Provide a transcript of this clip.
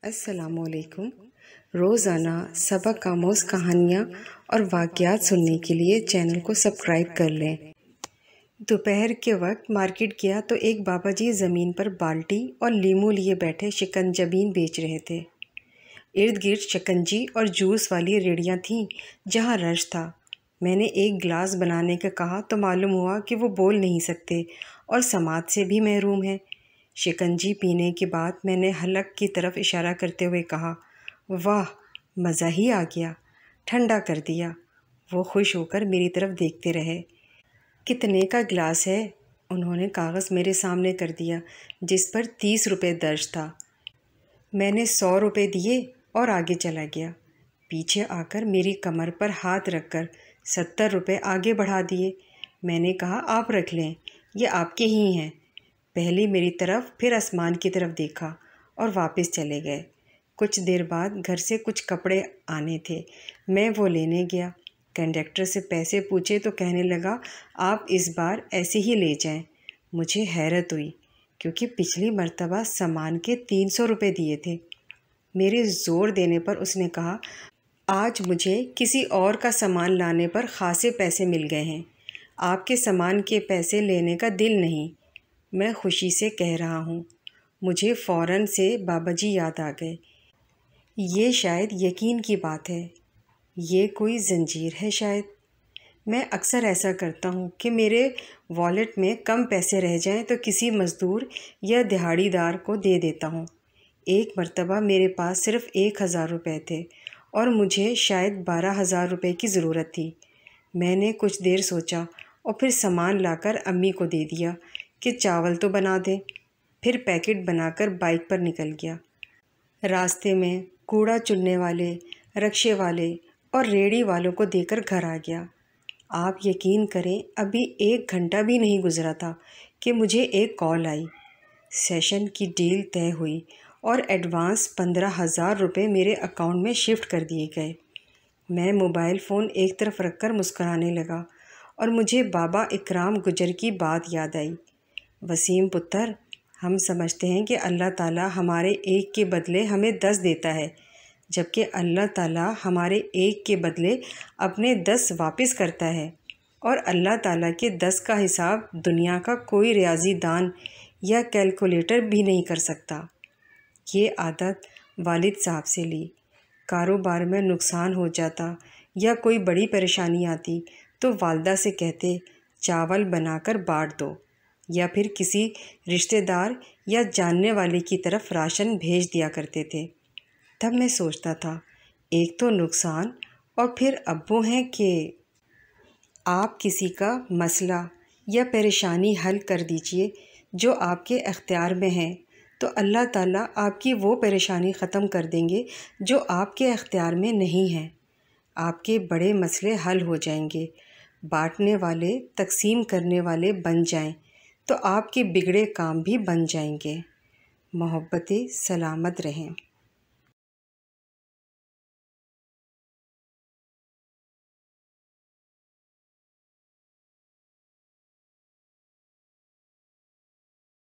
السلام علیکم۔ روزانہ سبق آموز کہانیاں اور واقعات سننے کے لیے چینل کو سبسکرائب کر لیں۔ دوپہر کے وقت مارکیٹ گیا تو ایک بابا جی زمین پر بالٹی اور لیمو لیے بیٹھے شکنجبین بیچ رہے تھے۔ ارد گرد شکنجی اور جوس والی ریڑیاں تھیں جہاں رش تھا۔ میں نے ایک گلاس بنانے کا کہا تو معلوم ہوا کہ وہ بول نہیں سکتے اور سماعت سے بھی محروم ہیں۔ شکنجی پینے کے بعد میں نے حلق کی طرف اشارہ کرتے ہوئے کہا، واہ، مزہ ہی آ گیا، ٹھنڈا کر دیا۔ وہ خوش ہو کر میری طرف دیکھتے رہے۔ کتنے کا گلاس ہے؟ انہوں نے کاغذ میرے سامنے کر دیا جس پر 30 روپے درج تھا۔ میں نے 100 روپے دیے اور آگے چلا گیا۔ پیچھے آ کر میری کمر پر ہاتھ رکھ کر 70 روپے آگے بڑھا دیے۔ میں نے کہا، آپ رکھ لیں، یہ آپ کے ہی ہیں۔ پہلے میری طرف پھر آسمان کی طرف دیکھا اور واپس چلے گئے۔ کچھ دیر بعد گھر سے کچھ کپڑے آنے تھے، میں وہ لینے گیا۔ کنڈکٹر سے پیسے پوچھے تو کہنے لگا، آپ اس بار ایسے ہی لے جائیں۔ مجھے حیرت ہوئی کیونکہ پچھلی مرتبہ سامان کے 300 روپے دیے تھے۔ میرے زور دینے پر اس نے کہا، آج مجھے کسی اور کا سامان لانے پر خاصے پیسے مل گئے ہیں، آپ کے سامان کے پیسے لینے کا دل نہیں۔ میں خوشی سے کہہ رہا ہوں۔ مجھے فوراً سے بابا جی یاد آ گئے۔ یہ شاید یقین کی بات ہے، یہ کوئی زنجیر ہے شاید۔ میں اکثر ایسا کرتا ہوں کہ میرے والیٹ میں کم پیسے رہ جائیں تو کسی مزدور یا دہاڑی دار کو دے دیتا ہوں۔ ایک مرتبہ میرے پاس صرف 1000 روپے تھے اور مجھے شاید 12,000 روپے کی ضرورت تھی۔ میں نے کچھ دیر سوچا اور پھر سامان لا کر امی کو دے دیا کہ چاول تو بنا دیں۔ پھر پیکٹ بنا کر بائک پر نکل گیا۔ راستے میں کوڑا چننے والے، رکشے والے اور ریڑھی والوں کو دے کر گھر آ گیا۔ آپ یقین کریں، ابھی 1 گھنٹہ بھی نہیں گزرا تھا کہ مجھے ایک کال آئی۔ سیشن کی ڈیل طے ہوئی اور ایڈوانس 15,000 روپے میرے اکاؤنٹ میں شفٹ کر دیے گئے۔ میں موبائل فون ایک طرف رکھ کر مسکرانے لگا اور مجھے بابا اکرام گجر کی بات یاد آئی۔ وسیم پتر، ہم سمجھتے ہیں کہ اللہ تعالیٰ ہمارے 1 کے بدلے ہمیں 10 دیتا ہے، جبکہ اللہ تعالیٰ ہمارے 1 کے بدلے اپنے 10 واپس کرتا ہے، اور اللہ تعالیٰ کے 10 کا حساب دنیا کا کوئی ریاضی دان یا کیلکولیٹر بھی نہیں کر سکتا۔ یہ عادت والد صاحب سے لی۔ کاروبار میں نقصان ہو جاتا یا کوئی بڑی پریشانی آتی تو والدہ سے کہتے، چاول بنا کر بانٹ دو، یا پھر کسی رشتہ دار یا جاننے والے کی طرف راشن بھیج دیا کرتے تھے۔ تب میں سوچتا تھا، ایک تو نقصان اور پھر ابو ہیں کہ آپ کسی کا مسئلہ یا پریشانی حل کر دیجئے جو آپ کے اختیار میں ہے تو اللہ تعالیٰ آپ کی وہ پریشانی ختم کر دیں گے جو آپ کے اختیار میں نہیں ہے۔ آپ کے بڑے مسئلے حل ہو جائیں گے، بانٹنے والے، تقسیم کرنے والے بن جائیں تو آپ کے بگڑے کام بھی بن جائیں گے۔ محبتیں سلامت رہیں۔